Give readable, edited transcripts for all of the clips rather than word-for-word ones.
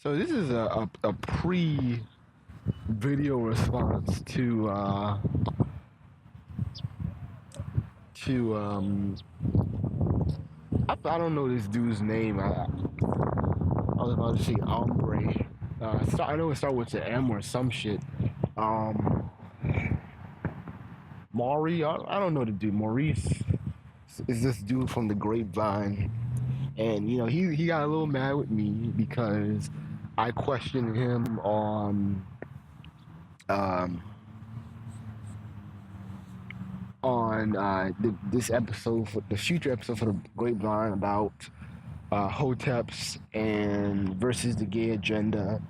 So this is a pre-video response to I don't know this dude's name. I was about to say Ombre. I know it started with an M or some shit. Um, Maury. I don't know the dude. Maurice is this dude from the Grapevine, and he got a little mad with me because I questioned him um this episode, for the future episode for the Grapevine, about Hoteps and versus the gay agenda.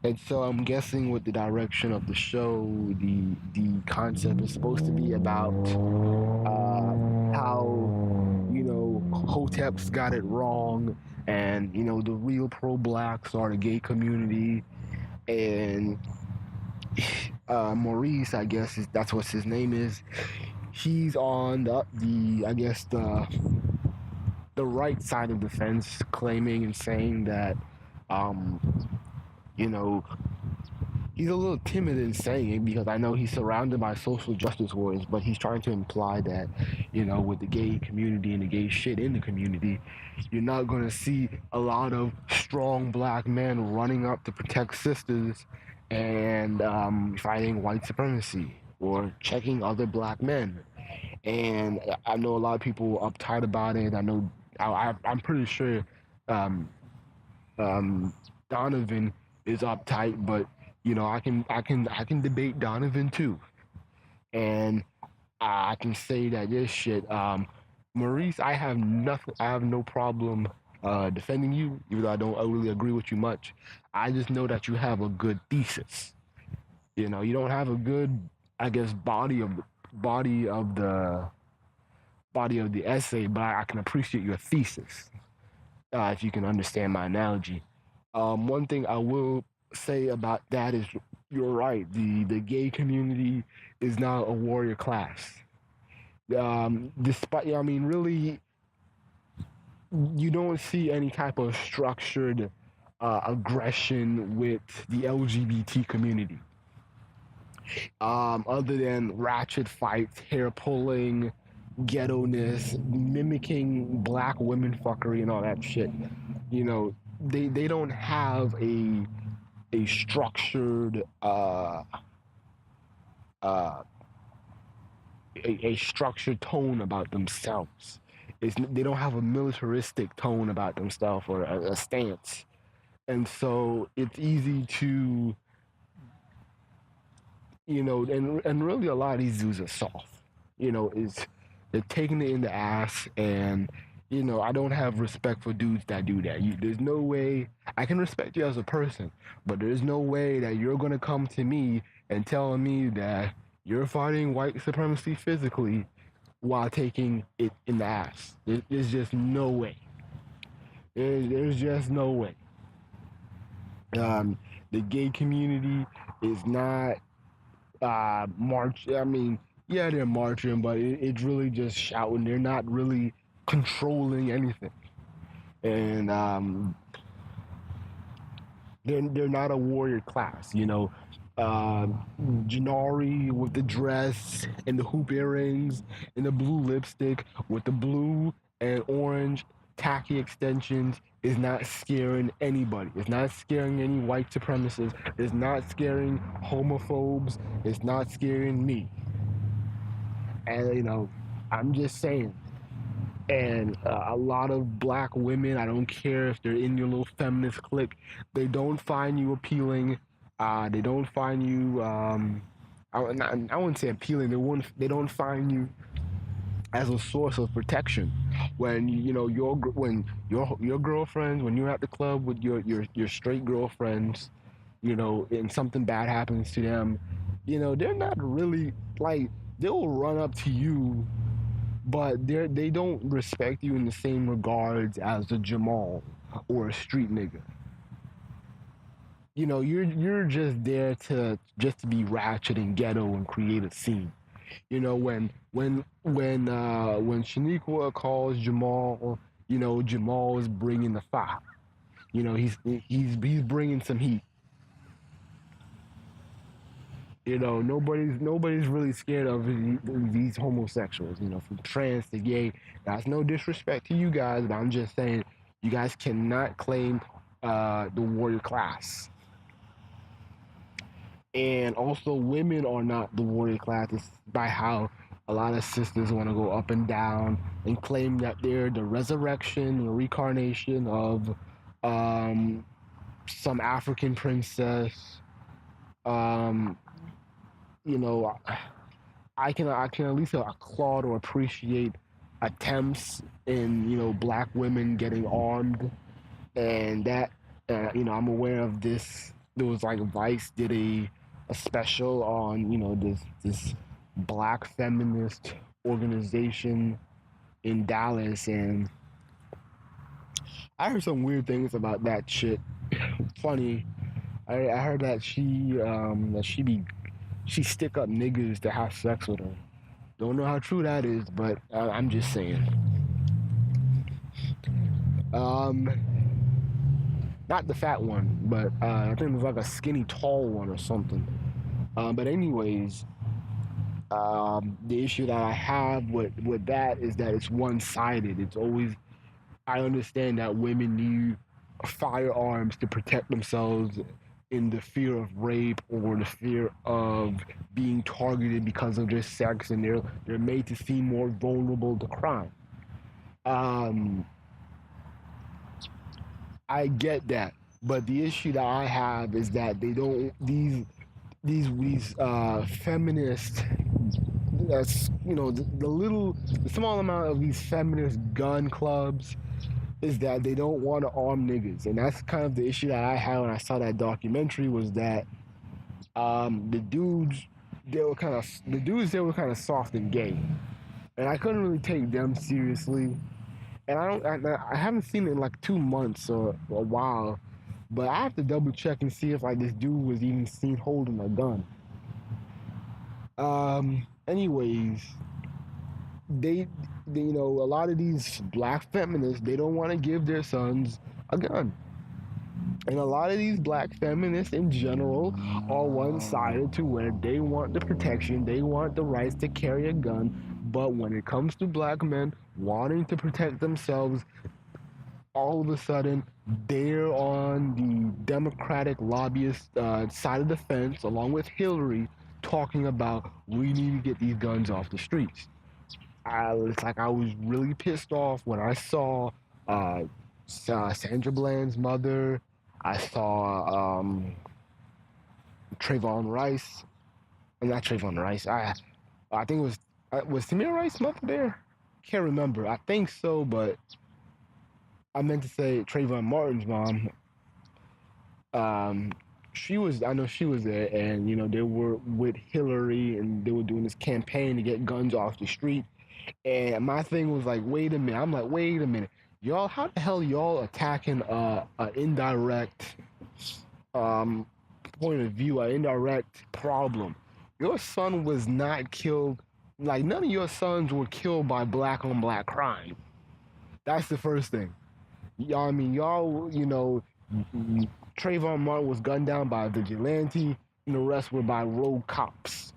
And so I'm guessing with the direction of the show, the concept is supposed to be about how Hoteps got it wrong, and the real pro-blacks are the gay community, and Maurice, I guess that's what his name is. He's on the I guess the right side of the fence, claiming and saying that um, you know he's a little timid in saying it because I know he's surrounded by social justice warriors, but he's trying to imply that, with the gay community and the gay shit in the community, you're not going to see a lot of strong black men running up to protect sisters and fighting white supremacy or checking other black men. And I know a lot of people are uptight about it. I know I'm pretty sure um, um, Donovan is uptight, but I can debate Donovan too, and I can say that this shit, Maurice, I have nothing. I have no problem defending you, even though I don't really agree with you much. I just know that you have a good thesis. You don't have a good, I guess, body of the body of the essay, but I can appreciate your thesis if you can understand my analogy. One thing I will say about that is you're right. The gay community is not a warrior class. Despite, I mean, really, you don't see any type of structured aggression with the LGBT community, other than ratchet fights, hair pulling, ghetto-ness, mimicking black women fuckery and all that shit. They don't have a structured uh, a structured tone about themselves. They don't have a militaristic tone about themselves or a stance, and so it's easy to and really a lot of these dudes are soft. Is they're taking it in the ass, and I don't have respect for dudes that do that. There's no way I can respect you as a person, but there's no way that you're gonna come to me and telling me that you're fighting white supremacy physically while taking it in the ass. There's just no way. There's just no way. Um, the gay community is not march. I mean, yeah, they're marching, but it's really just shouting. They're not really controlling anything, and they're not a warrior class. Uh, Janari with the dress and the hoop earrings and the blue lipstick with the blue and orange tacky extensions is not scaring anybody. It's not scaring any white supremacists. It's not scaring homophobes. It's not scaring me. And I'm just saying. And a lot of black women, I don't care if they're in your little feminist clique, they don't find you appealing. They don't find you. I wouldn't say appealing. They don't find you as a source of protection when your girlfriends, when you're at the club with your straight girlfriends, and something bad happens to them, they're not really like, they'll run up to you, but they don't respect you in the same regards as a Jamal or a street nigga. You're just there to be ratchet and ghetto and create a scene. When Shaniqua calls Jamal, Jamal is bringing the fire. You know, he's bringing some heat. You know, nobody's really scared of these homosexuals. You know, from trans to gay. That's no disrespect to you guys, but I'm just saying you guys cannot claim the warrior class. And also, women are not the warrior class. It's by how a lot of sisters want to go up and down and claim that they're the resurrection, the reincarnation of um, some African princess. Um, you know, I can at least applaud or appreciate attempts in black women getting armed, and that I'm aware of this. There was like Vice did a special on this black feminist organization in Dallas, and I heard some weird things about that shit. Funny, I heard that she stick up niggas to have sex with her. Don't know how true that is, but I'm just saying. Um, Not the fat one, but I think it was like a skinny tall one or something. But anyways, the issue that I have with that is that it's one sided. It's always I understand that women need firearms to protect themselves in the fear of rape or the fear of being targeted because of their sex, and they're made to seem more vulnerable to crime. Um, I get that, but the issue that I have is that they don't these feminist that's the small amount of these feminist gun clubs is that they don't want to arm niggas, and that's kind of the issue that I had when I saw that documentary was that the dudes they were kind of soft and gay, and I couldn't really take them seriously. And I haven't seen it in like 2 months or a while, but I have to double check and see if like this dude was even seen holding a gun. Anyways, a lot of these black feminists, they don't want to give their sons a gun. And a lot of these black feminists in general are one sided to where they want the protection, they want the rights to carry a gun. But when it comes to black men wanting to protect themselves, all of a sudden they're on the Democratic lobbyist side of the fence, along with Hillary, talking about we need to get these guns off the streets. It's like I was really pissed off when I saw Sandra Bland's mother. I saw Trayvon Rice. Not Trayvon Rice. I think it was Tamir Rice's mother there. Can't remember. I think so, but I meant to say Trayvon Martin's mom. I know she was there, and they were with Hillary, and they were doing this campaign to get guns off the street. And my thing was like, wait a minute. I'm like, wait a minute, y'all. How the hell y'all attacking an indirect point of view, an indirect problem? Your son was not killed. Like none of your sons were killed by black on black crime. That's the first thing. Y'all, I mean, Trayvon Martin was gunned down by a vigilante, and the rest were by rogue cops.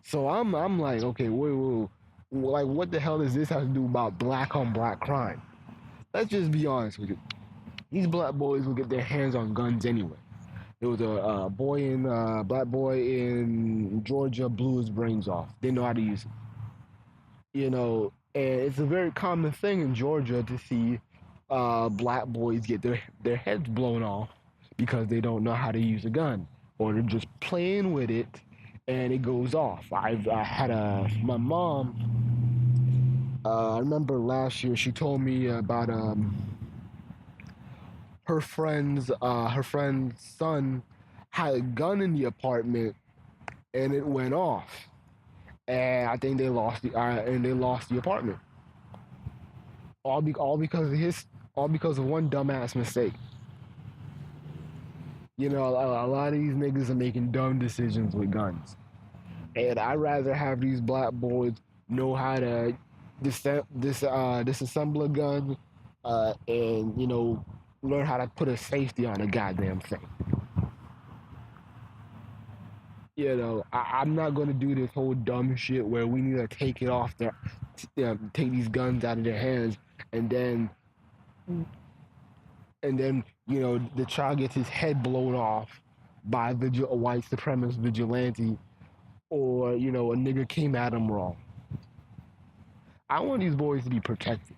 So I'm like, okay, wait, like, what the hell does this have to do about black on black crime? Let's just be honest with you. These black boys will get their hands on guns anyway. There was a black boy in Georgia blew his brains off. Didn't know how to use it. And it's a very common thing in Georgia to see black boys get their heads blown off because they don't know how to use a gun, or they're just playing with it and it goes off. I had my mom. I remember last year she told me about her friend's son had a gun in the apartment and it went off, and I think they lost the apartment all because of one dumbass mistake. A lot of these niggas are making dumb decisions with guns, and I'd rather have these black boys know how to disassemble a gun, and learn how to put a safety on the goddamn thing. You know, I'm not gonna do this whole dumb shit where we need to take it off their, take these guns out of their hands, and then you know the child gets his head blown off by a white supremacist vigilante, or you know a nigga came at him wrong. I want these boys to be protected.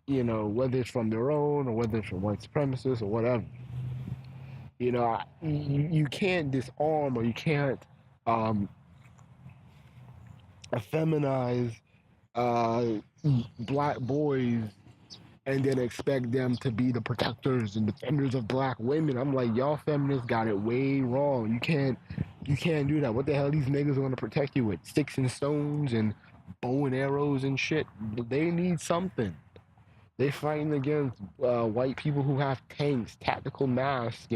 You know, whether it's from their own or whether it's from white supremacists or whatever. You know, you can't disarm or you can't um, effeminize uh, black boys and then expect them to be the protectors and defenders of black women. I'm like, y'all feminists got it way wrong. You can't do that. What the hell these niggas are gonna protect you with? Sticks and stones and bow and arrows and shit. They need something. They fighting against white people who have tanks, tactical masks,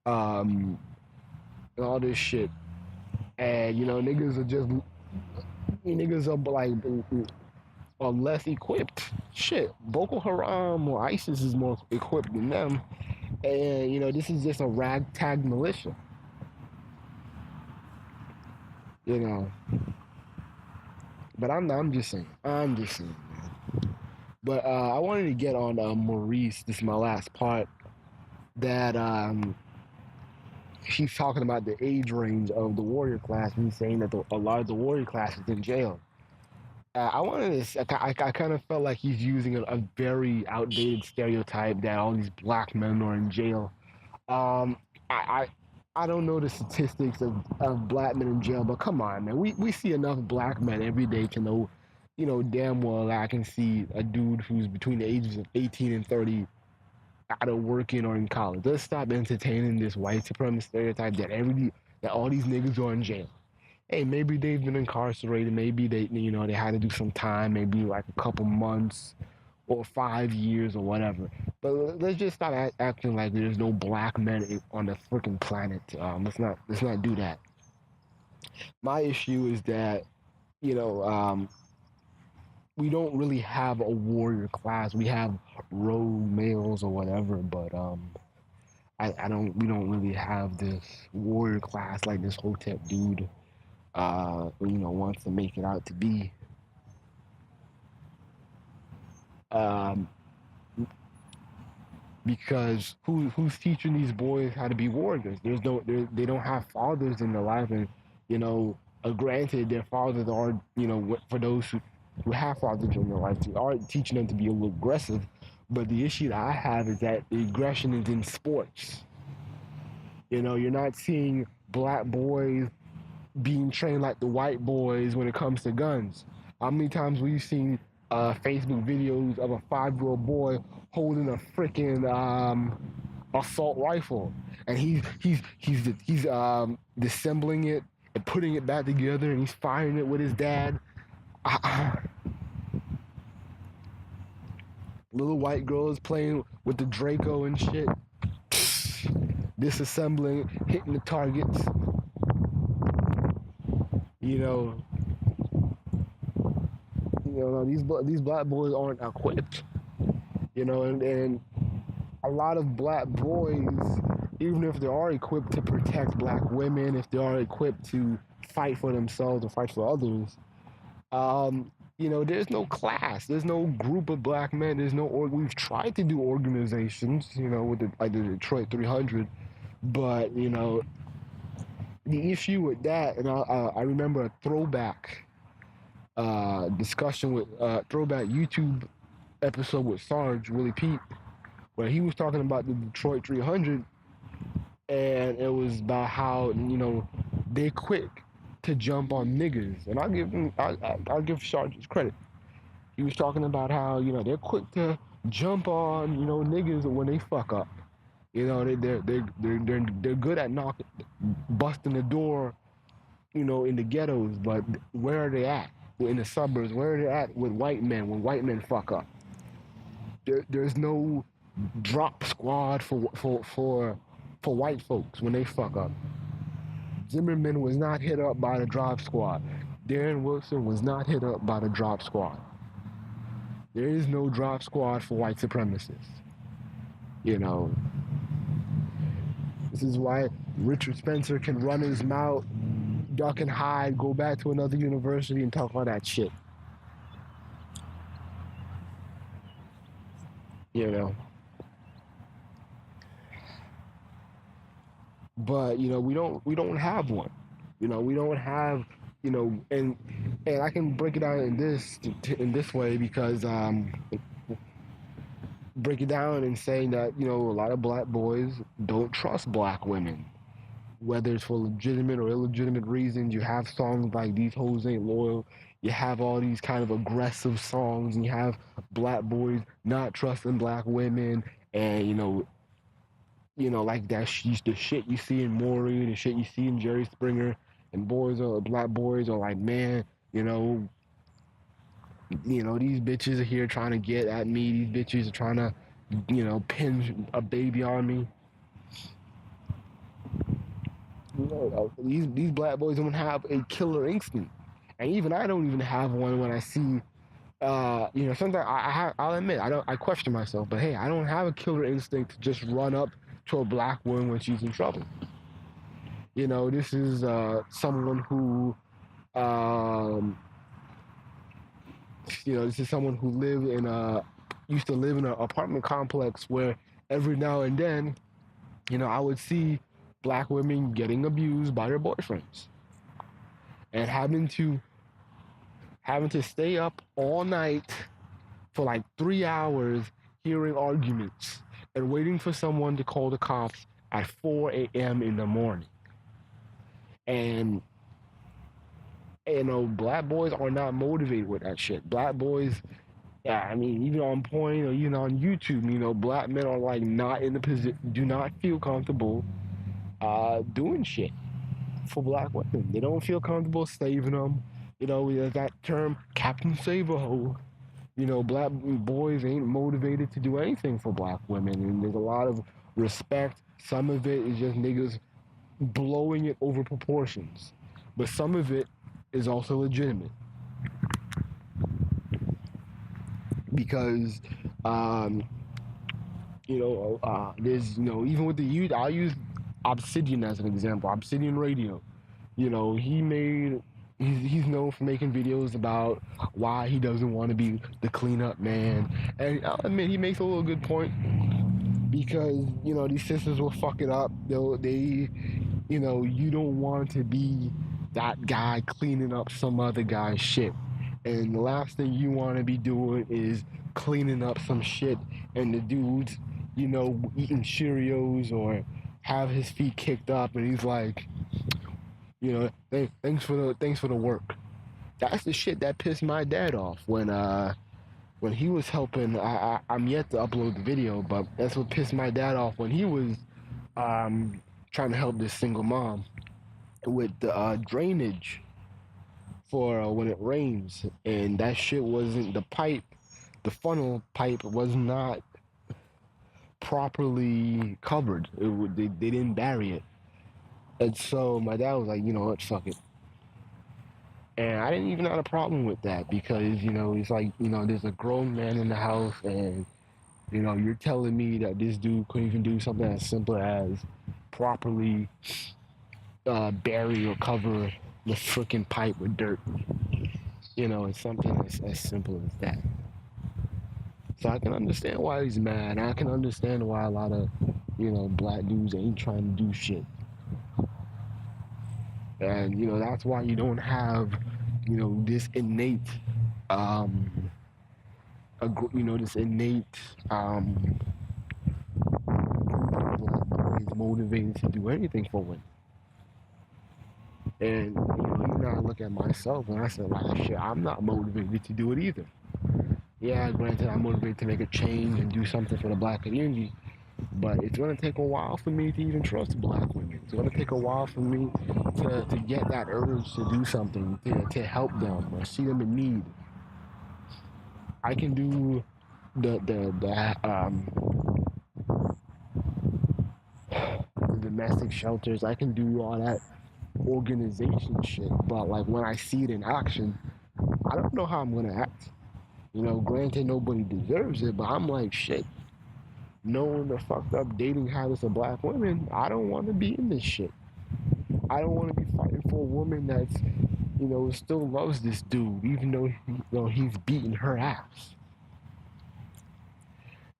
um, and all this shit. And you know, niggas are like are less equipped. Shit, Boko Haram or ISIS is more equipped than them. And you know, this is just a ragtag militia. You know, but I'm just saying. I'm just saying, man. But I wanted to get on Maurice. This is my last part. That he's talking about the age range of the warrior class, and he's saying that a lot of the warrior class is in jail. I wanted to. I kind of felt like he's using a very outdated stereotype that all these black men are in jail. Um, I, I I don't know the statistics of black men in jail, but come on, man. We see enough black men every day to know, you know, damn well I can see a dude who's between the ages of 18 and 30 either working or in college. Let's stop entertaining this white supremacist stereotype that all these niggas are in jail. Hey, maybe they've been incarcerated. Maybe they had to do some time, maybe like a couple months or 5 years or whatever. But let's just stop acting like there's no black men on the freaking planet. Let's not do that. My issue is that you know we don't really have a warrior class. We have road males or whatever, but I don't we don't really have this warrior class like this Hotep dude wants to make it out to be. Um, because who's teaching these boys how to be warriors? They don't have fathers in their life, and you know, granted, their fathers are for those who have fathers in their life, they are teaching them to be a little aggressive. But the issue that I have is that the aggression is in sports. You know, you're not seeing black boys being trained like the white boys when it comes to guns. How many times we've seen Facebook videos of a 5-year-old boy holding a freaking assault rifle, and he's disassembling it and putting it back together, and he's firing it with his dad. Little white girls playing with the Draco and shit, disassembling, hitting the targets. These black boys aren't equipped. And a lot of black boys, even if they are equipped to protect black women, if they are equipped to fight for themselves or fight for others, there's no class, there's no group of black men, we've tried to do organizations, with the Detroit 300, but the issue with that, and I remember a throwback discussion with throwback YouTube episode with Sarge Willie Pete, where he was talking about the Detroit 300, and it was about how they quick to jump on niggas, and I'll give Sarge his credit. He was talking about how they're quick to jump on niggas when they fuck up. They're good at busting the door, in the ghettos, but where are they at? In the suburbs, where are they at with white men when white men fuck up? There's no drop squad for white folks when they fuck up. Zimmerman was not hit up by the drop squad. Darren Wilson was not hit up by the drop squad. There is no drop squad for white supremacists. You know, this is why Richard Spencer can run his mouth, duck and hide, go back to another university and talk all that shit. You know, but we don't have one. We don't have and I can break it down in this way because break it down and saying that a lot of black boys don't trust black women, whether it's for legitimate or illegitimate reasons. You have songs like "These Hoes Ain't Loyal." You have all these kind of aggressive songs, and you have black boys not trusting black women, and like the shit you see in Maury, the shit you see in Jerry Springer, and black boys are like, man, these bitches are here trying to get at me. These bitches are trying to, pin a baby on me. These black boys don't have a killer instinct, and even I don't even have one when I see. Sometimes I'll admit I question myself, but hey, I don't have a killer instinct to just run up to a black woman when she's in trouble. This is someone who, this is someone who used to live in an apartment complex where every now and then, I would see black women getting abused by their boyfriends, and having to stay up all night for like 3 hours hearing arguments and waiting for someone to call the cops at 4 a.m. in the morning. And black boys are not motivated with that shit. Black boys, yeah, I mean, even on Point or even on YouTube, black men are like not in the position, do not feel comfortable doing shit for black women. They don't feel comfortable saving them. There's that term, Captain Save-A-Ho. Black boys ain't motivated to do anything for black women, and there's a lot of respect. Some of it is just niggas blowing it over proportions, but some of it is also legitimate because there's even with the youth. I'll use Obsidian as an example. Obsidian Radio. He's known for making videos about why he doesn't want to be the cleanup man, and I'll admit he makes a little good point because these sisters will fuck it up. You don't want to be that guy cleaning up some other guy's shit, and the last thing you want to be doing is cleaning up some shit and the dude's eating Cheerios or have his feet kicked up and he's like, thanks for the work. That's the shit that pissed my dad off when he was helping. I'm yet to upload the video, but that's what pissed my dad off when he was trying to help this single mom with the drainage for when it rains, and that shit wasn't the funnel pipe was not properly covered. They didn't bury it. And so my dad was like, what, fuck it. And I didn't even have a problem with that because, it's like, there's a grown man in the house and, you're telling me that this dude couldn't even do something as simple as properly bury or cover the freaking pipe with dirt. It's something as simple as that. So I can understand why he's mad. I can understand why a lot of, black dudes ain't trying to do shit. And, that's why you don't have, this innate, this innate is motivated to do anything for women. And, even I look at myself and I said, like, shit, I'm not motivated to do it either. Yeah, granted, I'm motivated to make a change and do something for the black community, but it's going to take a while for me to even trust black women. It's going to take a while for me to get that urge to do something, to help them or see them in need. I can do the domestic shelters. I can do all that organization shit, but like when I see it in action, I don't know how I'm going to act. Granted, nobody deserves it, but I'm like, shit. knowing the fucked up dating habits of black women, I don't want to be in this shit. I don't want to be fighting for a woman that's, still loves this dude, even though he's beating her ass.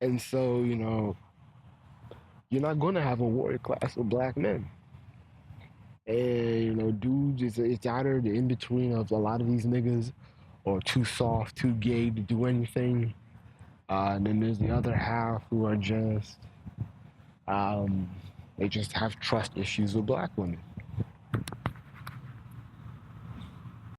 And so, you're not gonna have a warrior class of black men. And dudes, it's either the in between of a lot of these niggas, or too soft, too gay to do anything. And then there's the other half who are just, they just have trust issues with black women.